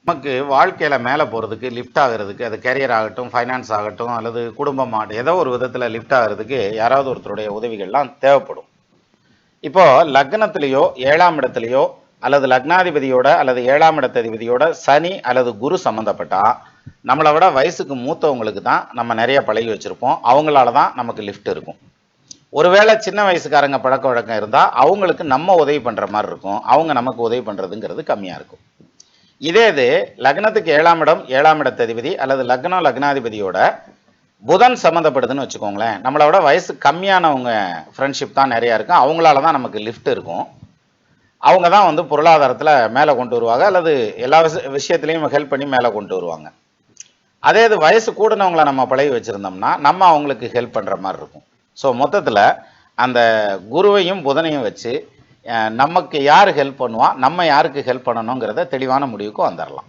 நமக்கு வாழ்க்கையில் மேலே போகிறதுக்கு லிஃப்ட் ஆகிறதுக்கு அது கேரியர் ஆகட்டும், ஃபைனான்ஸ் ஆகட்டும், அல்லது குடும்பம் ஆகட்டும், ஏதோ ஒரு விதத்தில் லிஃப்ட் ஆகிறதுக்கு யாராவது ஒருத்தருடைய உதவிகள்லாம் தேவைப்படும். இப்போது லக்னத்திலேயோ 7ஆம் இடத்துலையோ அல்லது லக்னாதிபதியோட அல்லது 7ஆம் இடத்ததிபதியோட சனி அல்லது குரு சம்மந்தப்பட்டா நம்மளை விட வயசுக்கு மூத்தவங்களுக்கு தான் நம்ம நிறைய பழகி வச்சுருப்போம். அவங்களால தான் நமக்கு லிஃப்ட் இருக்கும். ஒருவேளை சின்ன வயசுக்காரங்க பழக்க வழக்கம் இருந்தால் அவங்களுக்கு நம்ம உதவி பண்ணுற மாதிரி இருக்கும், அவங்க நமக்கு உதவி பண்ணுறதுங்கிறது கம்மியாக இருக்கும். இதே இது லக்னத்துக்கு 7ஆம் இடம் 7ஆம் இடத்ததிபதி அல்லது லக்னம் லக்னாதிபதியோட புதன் சம்மந்தப்படுதுன்னு வச்சுக்கோங்களேன். நம்மளோட வயசு கம்மியானவங்க ஃப்ரெண்ட்ஷிப் தான் நிறையா இருக்கும், அவங்களால தான் நமக்கு லிஃப்ட் இருக்கும். அவங்க தான் பொருளாதாரத்தில் மேலே கொண்டு வருவாங்க, அல்லது எல்லா விஷயத்துலையும் ஹெல்ப் பண்ணி மேலே கொண்டு வருவாங்க. அதே இது வயசு கூடினவங்களை நம்ம பழகி வச்சுருந்தோம்னா நம்ம அவங்களுக்கு ஹெல்ப் பண்ணுற மாதிரி இருக்கும். ஸோ மொத்தத்தில் அந்த குருவையும் புதனையும் வச்சு நமக்கு யார் ஹெல்ப் பண்ணுவா, நம்ம யாருக்கு ஹெல்ப் பண்ணணுங்கிறத தெளிவான முடிவுக்கு வந்துடலாம்.